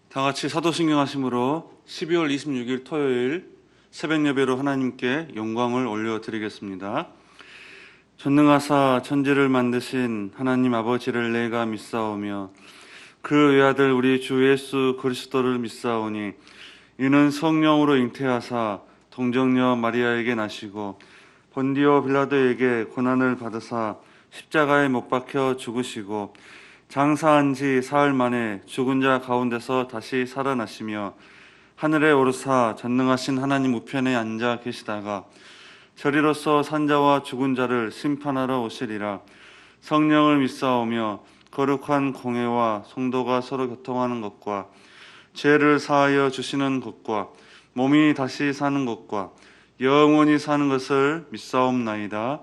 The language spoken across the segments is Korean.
다 같이 사도신경 하심으로 12월 26일 토요일 새벽 예배로 하나님께 영광을 올려드리겠습니다. 전능하사 천지를 만드신 하나님 아버지를 내가 믿사오며 그 외아들 우리 주 예수 그리스도를 믿사오니 이는 성령으로 잉태하사 동정녀 마리아에게 나시고 본디오 빌라도에게 고난을 받으사 십자가에 못 박혀 죽으시고 장사한 지 사흘 만에 죽은 자 가운데서 다시 살아나시며 하늘에 오르사 전능하신 하나님 우편에 앉아 계시다가 저리로서 산자와 죽은 자를 심판하러 오시리라. 성령을 믿사오며 거룩한 공회와 성도가 서로 교통하는 것과 죄를 사하여 주시는 것과 몸이 다시 사는 것과 영원히 사는 것을 믿사옵나이다.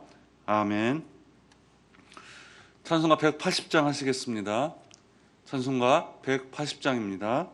아멘. 찬송가 180장 하시겠습니다. 찬송가 180장입니다.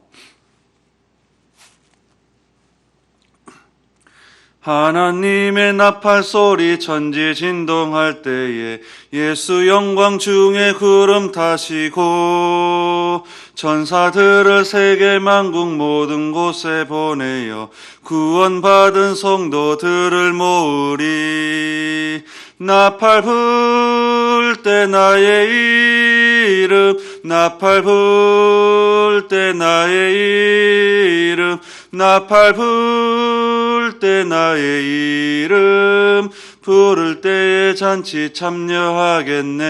하나님의 나팔 소리 천지 진동할 때에 예수 영광 중에 구름 타시고 천사들을 세계 만국 모든 곳에 보내어 구원받은 성도들을 모으리. 나팔 불 때 나의 이름, 나팔 불 때 나의 이름, 나팔 불 때 나의 이름, 부를 때에 잔치 참여하겠네.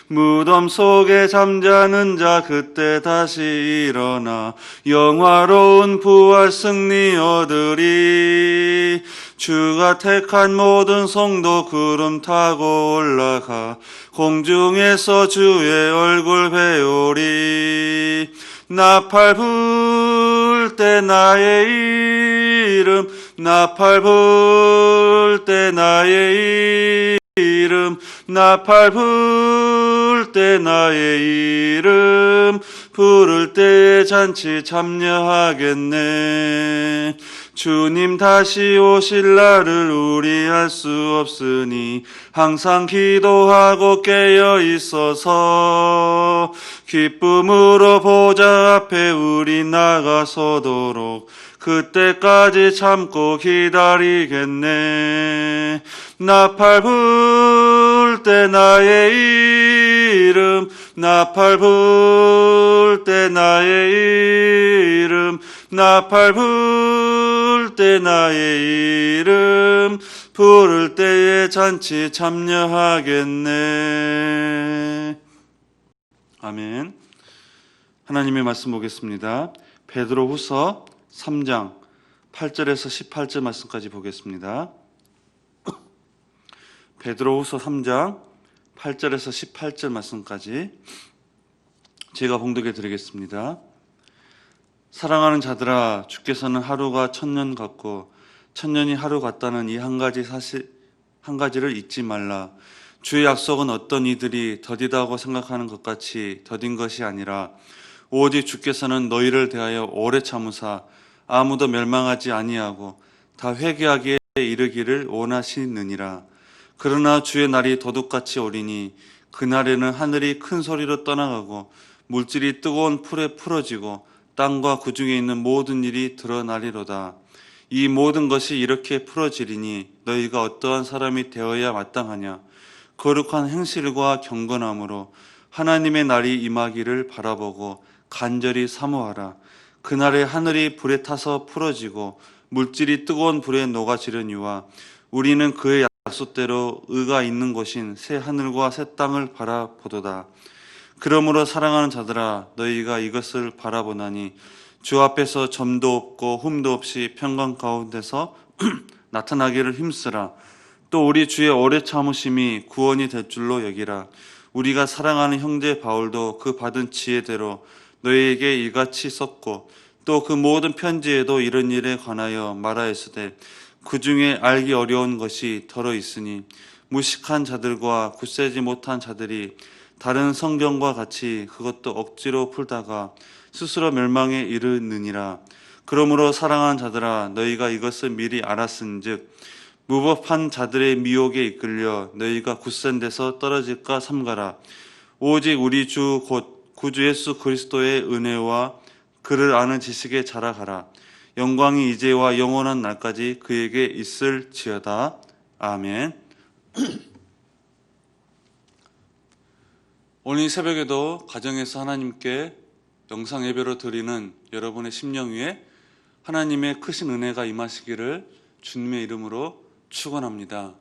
무덤 속에 잠자는 자 그때 다시 일어나 영화로운 부활 승리 얻으리. 주가 택한 모든 성도 구름 타고 올라가 공중에서 주의 얼굴 배우리. 나팔 불 때 나의 이름, 나팔 불 때 나의 이름, 나팔 불 때 나의 이름, 부를 때에 잔치 참여하겠네. 주님 다시 오실 날을 우리 알 수 없으니 항상 기도하고 깨어 있어서 기쁨으로 보좌 앞에 우리 나가서도록 그때까지 참고 기다리겠네. 나팔 불 때 나의 이름, 나팔 불 때 나의 이름, 나팔 불 때 나의 이름, 부를 때에 잔치 참여하겠네. 아멘. 하나님의 말씀 보겠습니다. 베드로후서 3장 8절에서 18절 말씀까지 보겠습니다. 베드로후서 3장 8절에서 18절 말씀까지 제가 봉독해 드리겠습니다. 사랑하는 자들아, 주께서는 하루가 천년 같고 천년이 하루 같다는 이 한 가지를 잊지 말라. 주의 약속은 어떤 이들이 더디다고 생각하는 것 같이 더딘 것이 아니라 오직 주께서는 너희를 대하여 오래 참으사 아무도 멸망하지 아니하고 다 회개하기에 이르기를 원하시느니라. 그러나 주의 날이 도둑같이 오리니 그날에는 하늘이 큰 소리로 떠나가고 물질이 뜨거운 풀에 풀어지고 땅과 그 중에 있는 모든 일이 드러나리로다. 이 모든 것이 이렇게 풀어지리니 너희가 어떠한 사람이 되어야 마땅하냐. 거룩한 행실과 경건함으로 하나님의 날이 임하기를 바라보고 간절히 사모하라. 그날에 하늘이 불에 타서 풀어지고 물질이 뜨거운 불에 녹아지려니와 우리는 그의 약속대로 의가 있는 곳인 새 하늘과 새 땅을 바라보도다. 그러므로 사랑하는 자들아, 너희가 이것을 바라보나니 주 앞에서 점도 없고 흠도 없이 평강 가운데서 나타나기를 힘쓰라. 또 우리 주의 오래 참으심이 구원이 될 줄로 여기라. 우리가 사랑하는 형제 바울도 그 받은 지혜대로 너희에게 이같이 썼고 또 그 모든 편지에도 이런 일에 관하여 말하였으되 그 중에 알기 어려운 것이 더러 있으니 무식한 자들과 굳세지 못한 자들이 다른 성경과 같이 그것도 억지로 풀다가 스스로 멸망에 이르느니라. 그러므로 사랑하는 자들아, 너희가 이것을 미리 알았은즉 무법한 자들의 미혹에 이끌려 너희가 굳센 데서 떨어질까 삼가라. 오직 우리 주 곧 구주 예수 그리스도의 은혜와 그를 아는 지식에 자라가라. 영광이 이제와 영원한 날까지 그에게 있을지어다. 아멘. 오늘 이 새벽에도 가정에서 하나님께 영상 예배로 드리는 여러분의 심령 위에 하나님의 크신 은혜가 임하시기를 주님의 이름으로 축원합니다.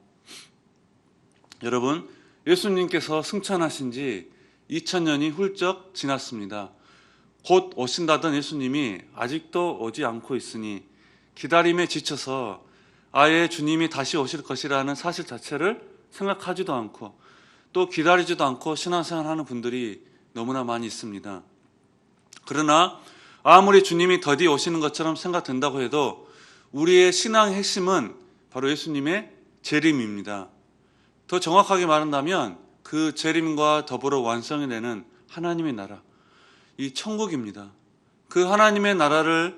여러분, 예수님께서 승천하신 지 2000년이 훌쩍 지났습니다. 곧 오신다던 예수님이 아직도 오지 않고 있으니 기다림에 지쳐서 아예 주님이 다시 오실 것이라는 사실 자체를 생각하지도 않고 또 기다리지도 않고 신앙생활하는 분들이 너무나 많이 있습니다. 그러나 아무리 주님이 더디 오시는 것처럼 생각된다고 해도 우리의 신앙의 핵심은 바로 예수님의 재림입니다. 더 정확하게 말한다면 그 재림과 더불어 완성이 되는 하나님의 나라, 이 천국입니다. 그 하나님의 나라,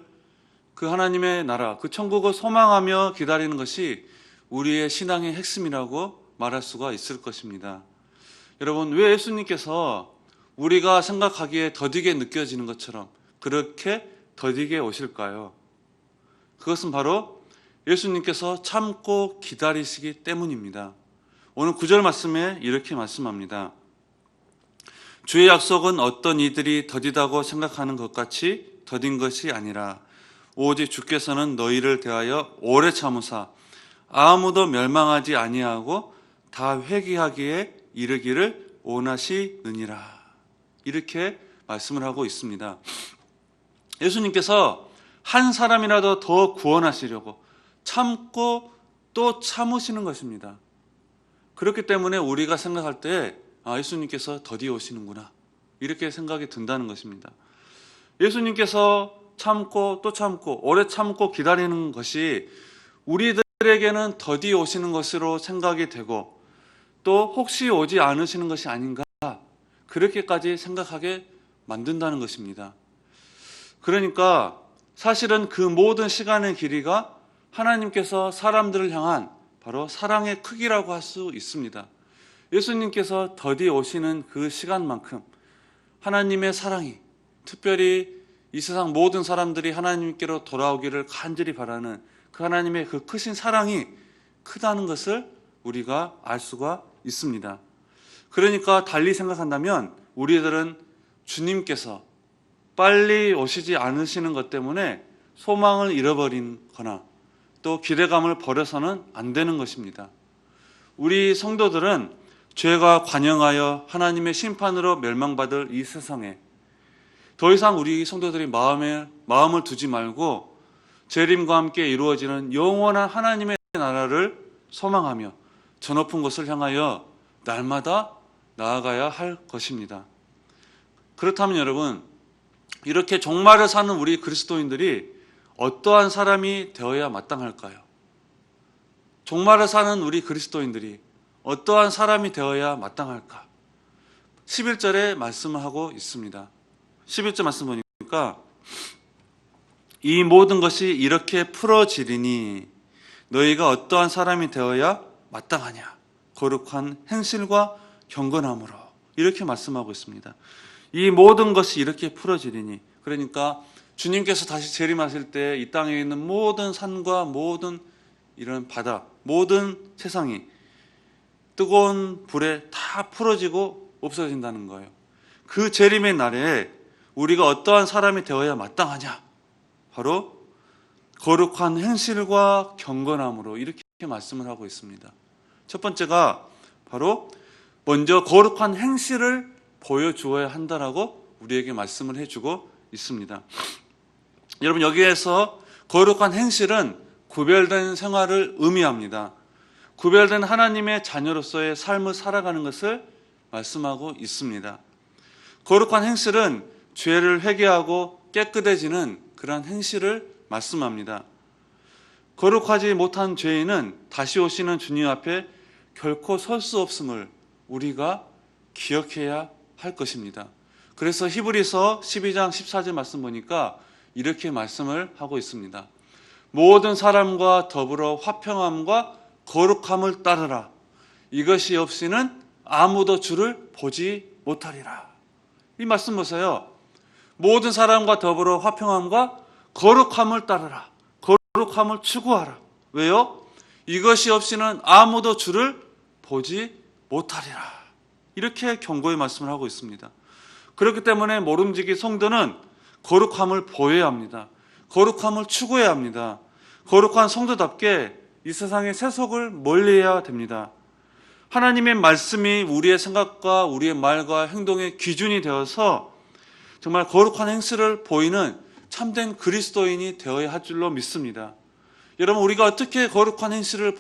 그 천국을 소망하며 기다리는 것이 우리의 신앙의 핵심이라고 말할 수가 있을 것입니다. 여러분, 왜 예수님께서 우리가 생각하기에 더디게 느껴지는 것처럼 그렇게 더디게 오실까요? 그것은 바로 예수님께서 참고 기다리시기 때문입니다. 오늘 9절 말씀에 이렇게 말씀합니다. 주의 약속은 어떤 이들이 더디다고 생각하는 것 같이 더딘 것이 아니라 오직 주께서는 너희를 대하여 오래 참으사 아무도 멸망하지 아니하고 다 회개하기에 이르기를 원하시느니라. 이렇게 말씀을 하고 있습니다. 예수님께서 한 사람이라도 더 구원하시려고 참고 또 참으시는 것입니다. 그렇기 때문에 우리가 생각할 때 예수님께서 더디 오시는구나 이렇게 생각이 든다는 것입니다. 예수님께서 참고 또 참고 오래 참고 기다리는 것이 우리들에게는 더디 오시는 것으로 생각이 되고 또 혹시 오지 않으시는 것이 아닌가 그렇게까지 생각하게 만든다는 것입니다. 그러니까 사실은 그 모든 시간의 길이가 하나님께서 사람들을 향한 바로 사랑의 크기라고 할 수 있습니다. 예수님께서 더디 오시는 그 시간만큼 하나님의 사랑이, 특별히 이 세상 모든 사람들이 하나님께로 돌아오기를 간절히 바라는 그 하나님의 그 크신 사랑이 크다는 것을 우리가 알 수가 있습니다. 그러니까 달리 생각한다면 우리들은 주님께서 빨리 오시지 않으시는 것 때문에 소망을 잃어버리거나 또 기대감을 버려서는 안 되는 것입니다. 우리 성도들은 죄가 관영하여 하나님의 심판으로 멸망받을 이 세상에 더 이상 우리 성도들이 마음을 두지 말고 재림과 함께 이루어지는 영원한 하나님의 나라를 소망하며 저 높은 곳을 향하여 날마다 나아가야 할 것입니다. 그렇다면 여러분, 이렇게 종말을 사는 우리 그리스도인들이 어떠한 사람이 되어야 마땅할까요? 종말을 사는 우리 그리스도인들이 어떠한 사람이 되어야 마땅할까? 11절에 말씀을 하고 있습니다. 11절 말씀 보니까 이 모든 것이 이렇게 풀어지리니 너희가 어떠한 사람이 되어야 마땅하냐? 거룩한 행실과 경건함으로 이렇게 말씀하고 있습니다. 이 모든 것이 이렇게 풀어지리니 그러니까 주님께서 다시 재림하실 때 이 땅에 있는 모든 산과 모든 이런 바다, 모든 세상이 뜨거운 불에 다 풀어지고 없어진다는 거예요. 그 재림의 날에 우리가 어떠한 사람이 되어야 마땅하냐? 바로 거룩한 행실과 경건함으로 이렇게 말씀을 하고 있습니다. 첫 번째가 바로 먼저 거룩한 행실을 보여주어야 한다라고 우리에게 말씀을 해주고 있습니다. 여러분, 여기에서 거룩한 행실은 구별된 생활을 의미합니다. 구별된 하나님의 자녀로서의 삶을 살아가는 것을 말씀하고 있습니다. 거룩한 행실은 죄를 회개하고 깨끗해지는 그러한 행실을 말씀합니다. 거룩하지 못한 죄인은 다시 오시는 주님 앞에 결코 설 수 없음을 우리가 기억해야 할 것입니다. 그래서 히브리서 12장 14절 말씀 보니까 이렇게 말씀을 하고 있습니다. 모든 사람과 더불어 화평함과 거룩함을 따르라. 이것이 없이는 아무도 주를 보지 못하리라. 이 말씀 보세요. 모든 사람과 더불어 화평함과 거룩함을 따르라. 거룩함을 추구하라. 왜요? 이것이 없이는 아무도 주를 보지 못하리라. 이렇게 경고의 말씀을 하고 있습니다. 그렇기 때문에 모름지기 성도는 거룩함을 보여야 합니다. 거룩함을 추구해야 합니다. 거룩한 성도답게 이 세상의 세속을 멀리해야 됩니다. 하나님의 말씀이 우리의 생각과 우리의 말과 행동의 기준이 되어서 정말 거룩한 행실을 보이는 참된 그리스도인이 되어야 할 줄로 믿습니다. 여러분, 우리가 어떻게 거룩한 행실을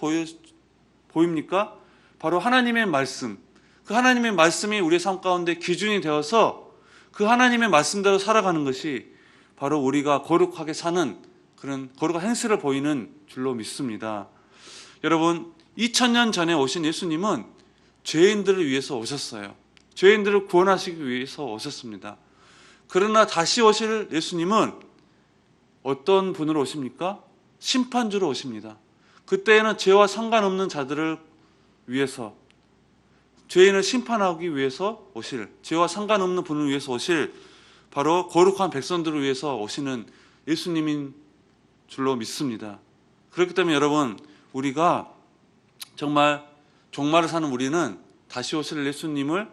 보입니까? 바로 하나님의 말씀, 그 하나님의 말씀이 우리의 삶 가운데 기준이 되어서 그 하나님의 말씀대로 살아가는 것이 바로 우리가 거룩하게 사는 그런 거룩한 행실을 보이는 줄로 믿습니다. 여러분, 2000년 전에 오신 예수님은 죄인들을 위해서 오셨어요. 죄인들을 구원하시기 위해서 오셨습니다. 그러나 다시 오실 예수님은 어떤 분으로 오십니까? 심판주로 오십니다. 그때에는 죄와 상관없는 자들을 위해서, 죄인을 심판하기 위해서 오실, 죄와 상관없는 분을 위해서 오실 바로 거룩한 백성들을 위해서 오시는 예수님인 줄로 믿습니다. 그렇기 때문에 여러분, 우리가 정말 종말을 사는 우리는, 다시 오실 예수님을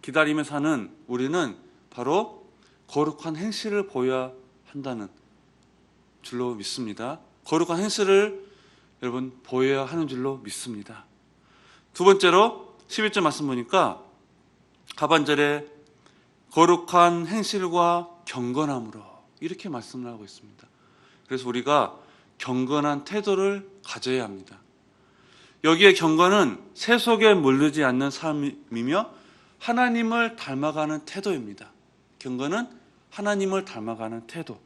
기다리며 사는 우리는 바로 거룩한 행실을 보여야 한다는 줄로 믿습니다. 거룩한 행실을 여러분 보여야 하는 줄로 믿습니다. 두 번째로 11절 말씀 보니까 하반절에 거룩한 행실과 경건함으로 이렇게 말씀을 하고 있습니다. 그래서 우리가 경건한 태도를 가져야 합니다. 여기에 경건은 세속에 물들지 않는 삶이며 하나님을 닮아가는 태도입니다. 경건은 하나님을 닮아가는 태도.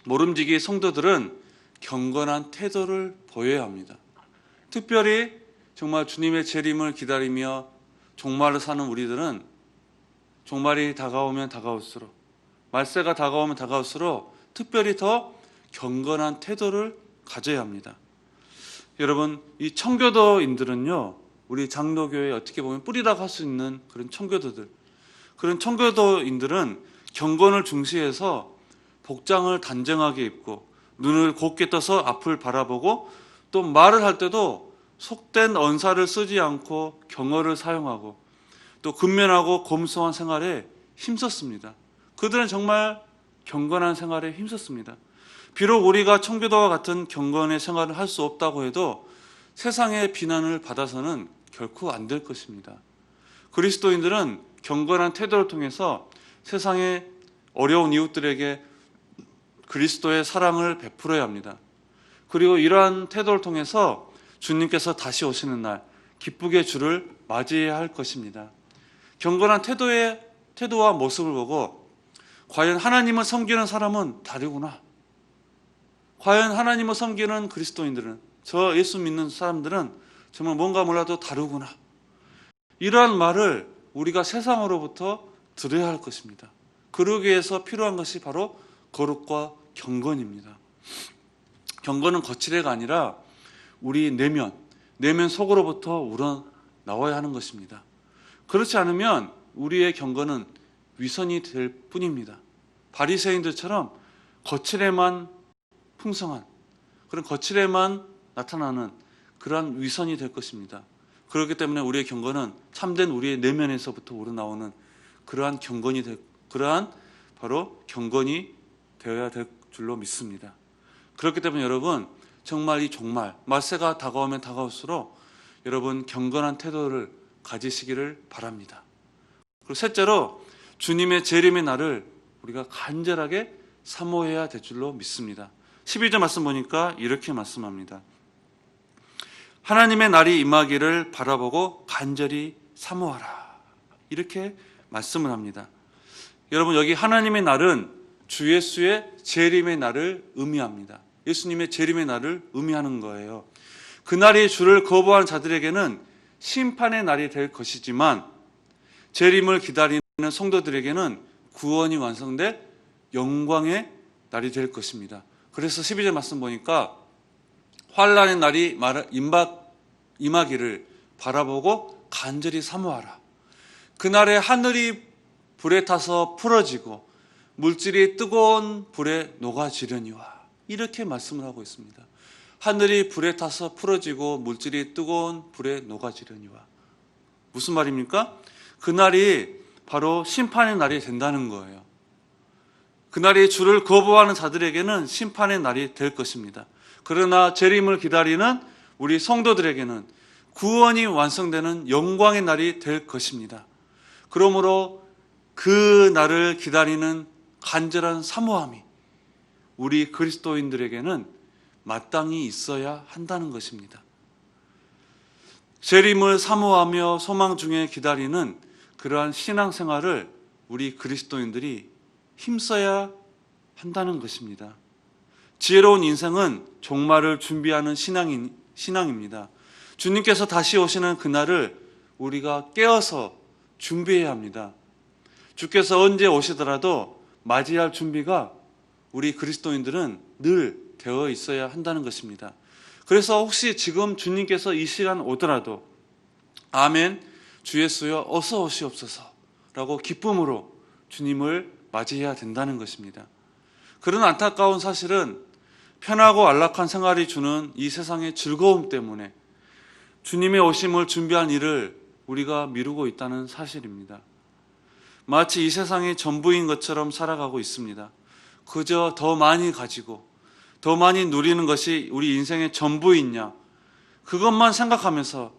모름지기 성도들은 경건한 태도를 보여야 합니다. 특별히 정말 주님의 재림을 기다리며 종말을 사는 우리들은 종말이 다가오면 다가올수록, 말세가 다가오면 다가올수록 특별히 더 경건한 태도를 가져야 합니다. 여러분, 이 청교도인들은요, 우리 장로교회 어떻게 보면 뿌리라고 할 수 있는 그런 청교도들, 그런 청교도인들은 경건을 중시해서 복장을 단정하게 입고 눈을 곱게 떠서 앞을 바라보고 또 말을 할 때도 속된 언사를 쓰지 않고 경어를 사용하고 또 근면하고 검소한 생활에 힘썼습니다. 그들은 정말 경건한 생활에 힘썼습니다. 비록 우리가 청교도와 같은 경건의 생활을 할 수 없다고 해도 세상의 비난을 받아서는 결코 안 될 것입니다. 그리스도인들은 경건한 태도를 통해서 세상의 어려운 이웃들에게 그리스도의 사랑을 베풀어야 합니다. 그리고 이러한 태도를 통해서 주님께서 다시 오시는 날 기쁘게 주를 맞이해야 할 것입니다. 경건한 태도와 모습을 보고 과연 하나님을 섬기는 사람은 다르구나, 과연 하나님을 섬기는 그리스도인들은, 저 예수 믿는 사람들은 정말 뭔가 몰라도 다르구나, 이러한 말을 우리가 세상으로부터 들어야 할 것입니다. 그러기 위해서 필요한 것이 바로 거룩과 경건입니다. 경건은 거칠애가 아니라 우리 내면 속으로부터 우러나와야 하는 것입니다. 그렇지 않으면 우리의 경건은 위선이 될 뿐입니다. 바리새인들처럼 거칠애만 풍성한, 그런 거칠애만 나타나는 그러한 위선이 될 것입니다. 그렇기 때문에 우리의 경건은 참된 우리의 내면에서부터 우러나오는 그러한 그러한 바로 경건이 되어야 될 줄로 믿습니다. 그렇기 때문에 여러분, 정말 이 종말, 말세가 다가오면 다가올수록 여러분 경건한 태도를 가지시기를 바랍니다. 그리고 셋째로 주님의 재림의 날을 우리가 간절하게 사모해야 될 줄로 믿습니다. 12절 말씀 보니까 이렇게 말씀합니다. 하나님의 날이 임하기를 바라보고 간절히 사모하라. 이렇게 말씀을 합니다. 여러분, 여기 하나님의 날은 주 예수의 재림의 날을 의미합니다. 예수님의 재림의 날을 의미하는 거예요. 그날이 주를 거부하는 자들에게는 심판의 날이 될 것이지만 재림을 기다리는 성도들에게는 구원이 완성돼 영광의 날이 될 것입니다. 그래서 12절 말씀 보니까 환난의 날이 임하기를 바라보고 간절히 사모하라. 그날에 하늘이 불에 타서 풀어지고 물질이 뜨거운 불에 녹아지려니와, 이렇게 말씀을 하고 있습니다. 하늘이 불에 타서 풀어지고 물질이 뜨거운 불에 녹아지려니와. 무슨 말입니까? 그날이 바로 심판의 날이 된다는 거예요. 그날이 주를 거부하는 자들에게는 심판의 날이 될 것입니다. 그러나 재림을 기다리는 우리 성도들에게는 구원이 완성되는 영광의 날이 될 것입니다. 그러므로 그 날을 기다리는 간절한 사모함이 우리 그리스도인들에게는 마땅히 있어야 한다는 것입니다. 재림을 사모하며 소망 중에 기다리는 그러한 신앙생활을 우리 그리스도인들이 힘써야 한다는 것입니다. 지혜로운 인생은 종말을 준비하는 신앙입니다. 주님께서 다시 오시는 그날을 우리가 깨어서 준비해야 합니다. 주께서 언제 오시더라도 맞이할 준비가 우리 그리스도인들은 늘 되어 있어야 한다는 것입니다. 그래서 혹시 지금 주님께서 이 시간 오더라도 아멘, 주 예수여 어서 오시옵소서 라고 기쁨으로 주님을 맞이해야 된다는 것입니다. 그런 안타까운 사실은 편하고 안락한 생활이 주는 이 세상의 즐거움 때문에 주님의 오심을 준비한 일을 우리가 미루고 있다는 사실입니다. 마치 이 세상의 전부인 것처럼 살아가고 있습니다. 그저 더 많이 가지고 더 많이 누리는 것이 우리 인생의 전부이냐, 그것만 생각하면서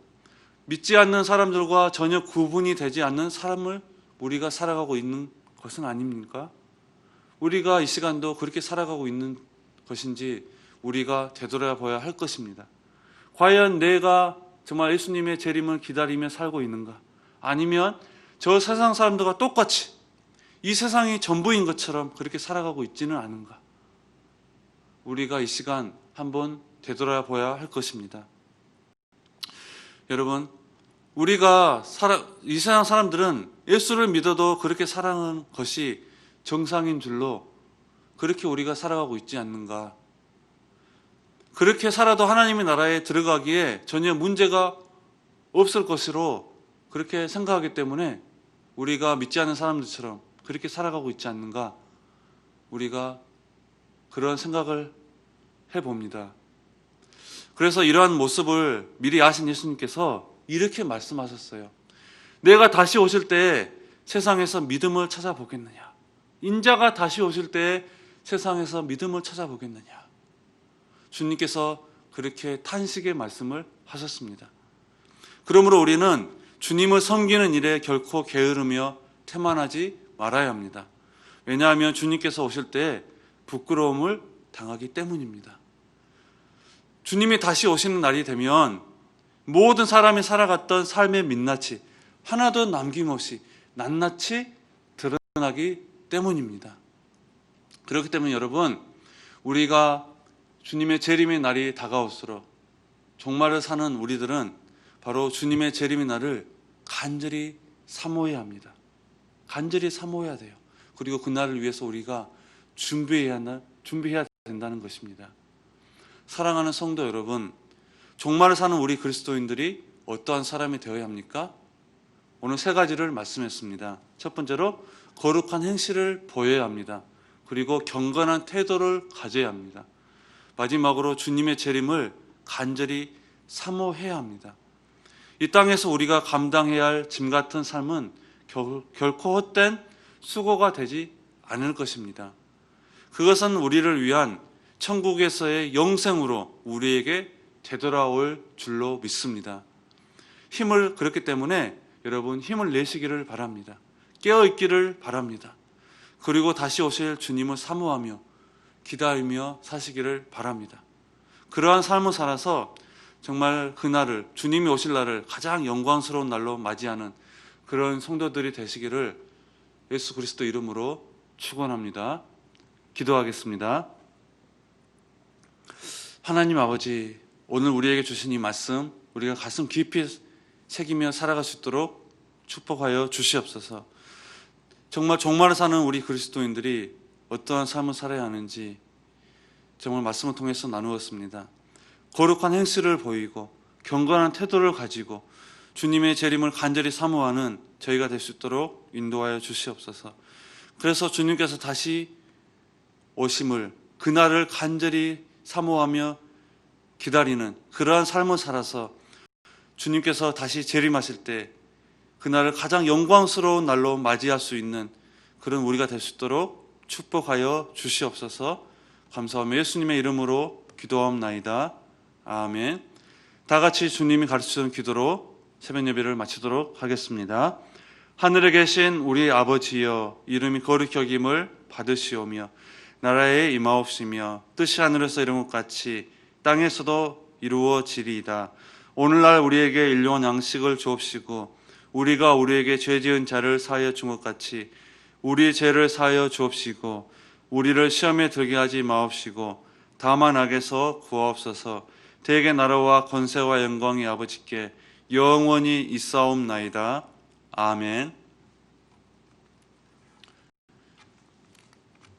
믿지 않는 사람들과 전혀 구분이 되지 않는 삶을 우리가 살아가고 있는 것은 아닙니까? 우리가 이 시간도 그렇게 살아가고 있는 것인지 우리가 되돌아봐야 할 것입니다. 과연 내가 정말 예수님의 재림을 기다리며 살고 있는가? 아니면 저 세상 사람들과 똑같이 이 세상이 전부인 것처럼 그렇게 살아가고 있지는 않은가? 우리가 이 시간 한번 되돌아봐야 할 것입니다. 여러분, 우리가 이 세상 사람들은 예수를 믿어도 그렇게 살아가는 것이 정상인 줄로 그렇게 우리가 살아가고 있지 않는가? 그렇게 살아도 하나님의 나라에 들어가기에 전혀 문제가 없을 것으로 그렇게 생각하기 때문에 우리가 믿지 않는 사람들처럼 그렇게 살아가고 있지 않는가? 우리가 그런 생각을 해봅니다. 그래서 이러한 모습을 미리 아신 예수님께서 이렇게 말씀하셨어요. 내가 다시 오실 때 세상에서 믿음을 찾아보겠느냐? 인자가 다시 오실 때 세상에서 믿음을 찾아보겠느냐? 주님께서 그렇게 탄식의 말씀을 하셨습니다. 그러므로 우리는 주님을 섬기는 일에 결코 게으르며 태만하지 말아야 합니다. 왜냐하면 주님께서 오실 때 부끄러움을 당하기 때문입니다. 주님이 다시 오시는 날이 되면 모든 사람이 살아갔던 삶의 민낯이 하나도 남김없이 낱낱이 드러나기 때문입니다. 그렇기 때문에 여러분, 우리가 주님의 재림의 날이 다가올수록 종말을 사는 우리들은 바로 주님의 재림의 날을 간절히 사모해야 합니다. 간절히 사모해야 돼요. 그리고 그 날을 위해서 우리가 준비해야 된다는 것입니다. 사랑하는 성도 여러분, 종말을 사는 우리 그리스도인들이 어떠한 사람이 되어야 합니까? 오늘 세 가지를 말씀했습니다. 첫 번째로 거룩한 행실을 보여야 합니다. 그리고 경건한 태도를 가져야 합니다. 마지막으로 주님의 재림을 간절히 사모해야 합니다. 이 땅에서 우리가 감당해야 할 짐 같은 삶은 결코 헛된 수고가 되지 않을 것입니다. 그것은 우리를 위한 천국에서의 영생으로 우리에게 되돌아올 줄로 믿습니다. 그렇기 때문에 여러분 힘을 내시기를 바랍니다. 깨어있기를 바랍니다. 그리고 다시 오실 주님을 사모하며 기다리며 사시기를 바랍니다. 그러한 삶을 살아서 정말 그날을, 주님이 오실 날을 가장 영광스러운 날로 맞이하는 그런 성도들이 되시기를 예수 그리스도 이름으로 축원합니다. 기도하겠습니다. 하나님 아버지, 오늘 우리에게 주신 이 말씀 우리가 가슴 깊이 새기며 살아갈 수 있도록 축복하여 주시옵소서. 정말 종말을 사는 우리 그리스도인들이 어떠한 삶을 살아야 하는지 정말 말씀을 통해서 나누었습니다. 거룩한 행실을 보이고 경건한 태도를 가지고 주님의 재림을 간절히 사모하는 저희가 될 수 있도록 인도하여 주시옵소서. 그래서 주님께서 다시 오심을, 그날을 간절히 사모하며 기다리는 그러한 삶을 살아서 주님께서 다시 재림하실 때 그날을 가장 영광스러운 날로 맞이할 수 있는 그런 우리가 될 수 있도록 축복하여 주시옵소서. 감사하며 예수님의 이름으로 기도하옵나이다. 아멘. 다 같이 주님이 가르치는 기도로 새벽 예배를 마치도록 하겠습니다. 하늘에 계신 우리 아버지여, 이름이 거룩히 여김을 받으시오며 나라에 임하옵시며 뜻이 하늘에서 이룬 것 같이 땅에서도 이루어지리이다. 오늘날 우리에게 일용할 양식을 주옵시고 우리가 우리에게 죄 지은 자를 사하여 준 것 같이 우리 죄를 사하여 주옵시고 우리를 시험에 들게 하지 마옵시고 다만 악에서 구하옵소서. 대개 나라와 권세와 영광이 아버지께 영원히 있사옵나이다. 아멘.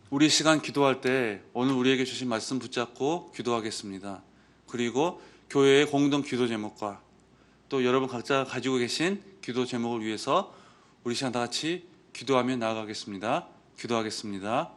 우리 시간 기도할 때 오늘 우리에게 주신 말씀 붙잡고 기도하겠습니다. 그리고 교회의 공동 기도 제목과 또 여러분 각자 가지고 계신 기도 제목을 위해서 우리 시간 다 같이 기도하며 나아가겠습니다. 기도하겠습니다.